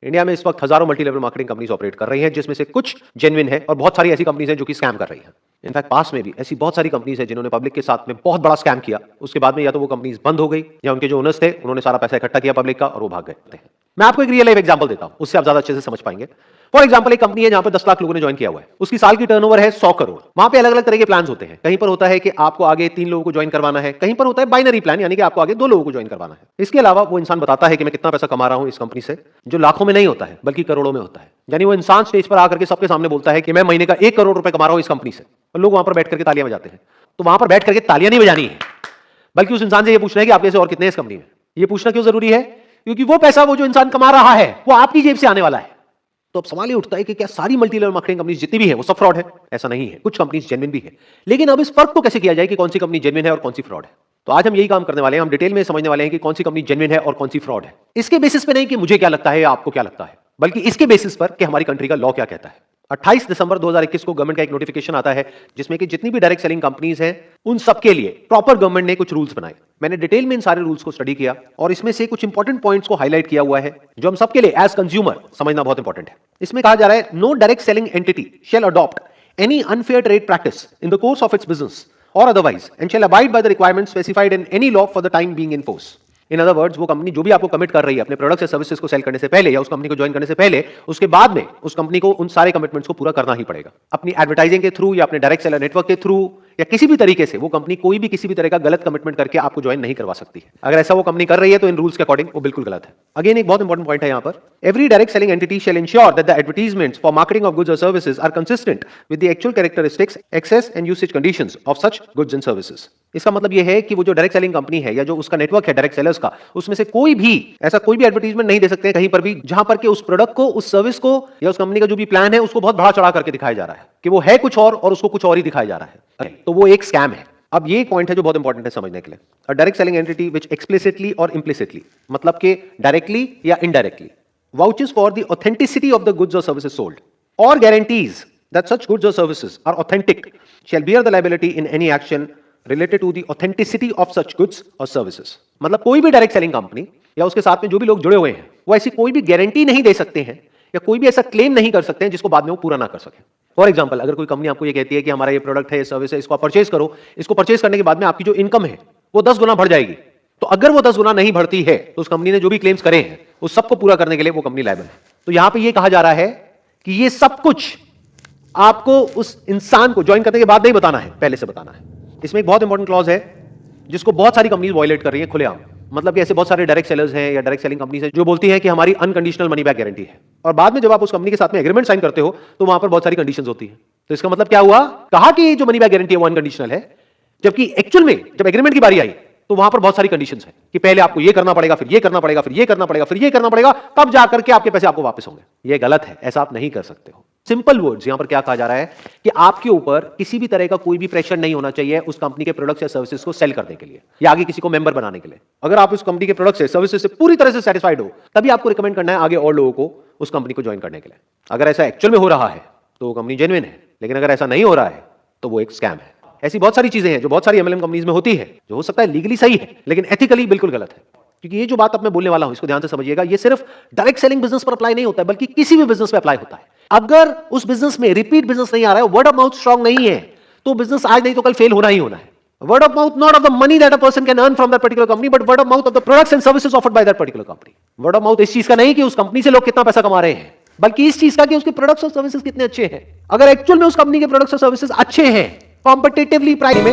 India में इस वक्त हजारों multi level marketing companies operate कर रही हैं, जिसमें से कुछ जेन्युइन है और बहुत सारी ऐसी कंपनीज हैं जो कि स्कैम कर रही हैं। इनफैक्ट पास में भी ऐसी बहुत सारी कंपनीज हैं जिन्होंने पब्लिक के साथ में बहुत बड़ा स्कैम किया, उसके बाद में या तो वो कंपनीज बंद हो गई या उनके जो ओनर्स थे उन्होंने सारा पैसा इकट्ठा किया पब्लिक का और वो भाग गए। मैं आपको एक रियल लाइफ एग्जांपल देता हूं, उससे आप ज्यादा अच्छे से समझ पाएंगे। फॉर एग्जांपल, एक कंपनी है जहां पर 10 लाख लोगों ने ज्वाइन किया हुआ है, उसकी साल की टर्नओवर है 100 करोड़। वहां पे अलग अलग तरह के प्लान्स होते हैं। कहीं पर होता है कि आपको आगे 3 लोगों को ज्वाइन करवाना है, कहीं पर होता है बाइनरी प्लान, यानी कि आपको आगे 2 लोगों को ज्वाइन करवाना है। इसके अलावा वो इंसान बताता है कि मैं कितना पैसा कमा रहा हूं इस कंपनी से, जो लाखों में नहीं होता है बल्कि करोड़ों में होता है। यानी वो इंसान स्टेज पर आकर के सबके सामने बोलता है कि मैं महीने का 1 करोड़ रुपए कमा रहा हूं इस कंपनी से, और लोग वहां पर बैठ करके तालियां बजाते हैं। तो वहां पर बैठ करके तालियां नहीं बजानी है, बल्कि उस इंसान से ये पूछना है कि आपके से और कितने इस कंपनी में। ये पूछना क्यों जरूरी है? क्योंकि वो पैसा वो जो इंसान कमा रहा है वो आपकी जेब से आने वाला है। तो अब सवाल ये उठता है कि क्या सारी मल्टी लेवल मार्केटिंग कंपनीज जितनी भी है वो सब फ्रॉड है? ऐसा नहीं है, कुछ कंपनीज जेन्युइन भी है। लेकिन अब इस फर्क को कैसे किया जाए कि कौन सी कंपनी जेन्युइन है और कौन सी फ्रॉड है? तो आज हम यही काम करने वाले हैं। हम डिटेल में समझने वाले हैं कि कौन सी कंपनी जेन्युइन है और कौन सी फ्रॉड है। इसके बेसिस पे नहीं कि मुझे क्या लगता है या आपको क्या लगता है, बल्कि इसके बेसिस पर कि हमारी कंट्री का लॉ क्या कहता है। 28 दिसंबर 2021 को गवर्नमेंट का एक नोटिफिकेशन आता है जिसमें कि जितनी भी डायरेक्ट सेलिंग कंपनीज हैं उन सबके लिए प्रॉपर गवर्नमेंट ने कुछ रूल्स बनाए। मैंने डिटेल में इन सारे रूल्स को स्टडी किया और इसमें से कुछ इंपॉर्टेंट पॉइंट्स को हाईलाइट किया हुआ है जो हम सबके लिए एज कंज्यूमर समझना बहुत इंपॉर्टेंट है। इसमें कहा जा रहा है, no direct selling entity shall adopt any unfair trade practice in the course of its business or otherwise and shall abide by the requirements specified in any law for the time being in force. In other words, वो company जो भी आपको commit कर रही है अपने products या services को सेल करने से पहले या उस कंपनी को ज्वाइन करने से पहले, उसके बाद में उस कंपनी को उन सारे कमिटमेंट्स को पूरा करना ही पड़ेगा। अपनी एडवर्टाइजिंग के थ्रू या अपने डायरेक्ट सेलर नेटवर्क के थ्रू या किसी भी तरीके से वो कंपनी कोई भी किसी भी तरह का गलत कमिटमेंट करके आपको ज्वाइन नहीं करवा सकती है। अगर ऐसा वो कंपनी कर रही है तो इन रूल्स के अकॉर्डिंग वो बिल्कुल गलत है। अगेन एक बहुत इंपॉर्टेंट पॉइंट है यहाँ पर, every direct selling entity shall ensure that the advertisements for marketing of goods और services are consistent with the actual characteristics, access and usage conditions of such goods and services. इसका मतलब यह है कि वो जो डायरेक्ट सेलिंग कंपनी है या जो उसका नेटवर्क है डायरेक्ट सेलर्स का, उसमें से कोई भी ऐसा कोई भी एडवर्टाइजमेंट नहीं दे सकते कहीं पर भी जहां पर कि उस प्रोडक्ट को, उस सर्विस को या उस कंपनी का जो भी प्लान है उसको बहुत बड़ा चढ़ा करके दिखाया जा रहा है कि वो है कुछ और उसको कुछ और ही दिखाया जा रहा है। तो वो एक स्कैम है। अब ये पॉइंट है जो बहुत इंपॉर्टेंट है समझने के लिए। A direct selling entity which explicitly और इम्प्लिसिटली, मतलब कि डायरेक्टली या indirectly, vouches for the authenticity of the goods और सर्विसेज सोल्ड और guarantees that such goods or services are authentic shall bear the liability in any action related to the authenticity of such goods or services. मतलब कोई भी direct selling company या उसके साथ में जो भी लोग जुड़े हुए हैं वो ऐसी कोई भी गारंटी नहीं दे सकते हैं या कोई भी ऐसा क्लेम नहीं कर सकते हैं जिसको बाद में वो पूरा ना कर सके। फॉर एग्जांपल, अगर कोई कंपनी आपको ये कहती है कि हमारा ये प्रोडक्ट है, ये सर्विस है, इसको आप परचेज करो, इसको परचेज करने के बाद में आपकी जो इनकम है वो 10 गुना बढ़ जाएगी, तो अगर वो 10 गुना नहीं बढ़ती है तो उस कंपनी ने जो भी क्लेम्स करे हैं उस सबको पूरा करने के लिए वो कंपनी लायबल है। तो यहां पर ये कहा जा रहा है कि ये सब कुछ आपको उस इंसान को ज्वाइन करने के बाद नहीं बताना है, पहले से बताना है। इसमें एक बहुत इंपॉर्टेंट क्लॉज है जिसको बहुत सारी कंपनीज वायलेट कर रही हैं खुलेआम। मतलब कि ऐसे बहुत सारे डायरेक्ट सेलर्स हैं या डायरेक्ट सेलिंग कंपनीज हैं जो बोलती हैं कि हमारी अनकंडीशनल मनी बैक गारंटी है, और बाद में जब आप उस कंपनी के साथ में एग्रीमेंट साइन करते हो तो वहां पर बहुत सारी कंडीशंस होती हैं। तो इसका मतलब क्या हुआ? कहा कि जो मनी बैक गारंटी है वो अनकंडीशनल है, जबकि एक्चुअल में जब एग्रीमेंट की बारी आई तो वहां पर बहुत सारी कंडीशंस हैं कि पहले आपको ये करना पड़ेगा, फिर ये करना पड़ेगा, फिर ये करना पड़ेगा, फिर ये करना पड़ेगा, तब जाकर के आपके पैसे आपको वापस होंगे। ये गलत है, ऐसा आप नहीं कर सकते हो। सिंपल वर्ड्स, यहां पर क्या कहा जा रहा है कि आपके ऊपर किसी भी तरह का कोई भी प्रेशर नहीं होना चाहिए उस कंपनी के प्रोडक्ट्स या सर्विसेज को सेल करने के लिए या आगे किसी को मेंबर बनाने के लिए। अगर आप उस कंपनी के प्रोडक्ट्स या सर्विसेज से पूरी तरह से सेटिस्फाइड हो तभी आपको रिकमेंड करना है आगे और लोगों को उस कंपनी को ज्वाइन करने के लिए। अगर ऐसा एक्चुअल में हो रहा है तो वो कंपनी जेन्युइन है, लेकिन अगर ऐसा नहीं हो रहा है तो वो एक स्कैम है। ऐसी बहुत सारी चीजें हैं जो बहुत सारी एमएलएम कंपनीज में होती है, जो हो सकता है लीगली सही है लेकिन एथिकली बिल्कुल गलत है। क्योंकि ये जो बात अब मैं बोलने वाला हूं इसको ध्यान से समझिएगा, ये सिर्फ डायरेक्ट सेलिंग बिजनेस पर अप्लाई नहीं होता है बल्कि किसी भी बिजनेस में अप्लाई होता है। अगर उस बिजनेस में रिपीट बिजनेस नहीं आ रहा है, वर्ड ऑफ माउथ स्ट्रांग नहीं है, तो बिजनेस आज नहीं तो कल फेल होना ही होना है। Word of mouth not of the money that a person can earn from that particular company, but word of mouth of the products and services offered by that particular company. Word of mouth इस चीज का नहीं कि उस company से लोग कितना पैसा कमा रहे हैं, बल्कि इस चीज का कि उसके प्रोडक्ट्स और सर्विसेज कितने अच्छे हैं। अगर एक्चुअल में उस कंपनी के प्रोडक्ट्स और सर्विसेज अच्छे हैं कॉम्पिटिटिवली प्राइस में,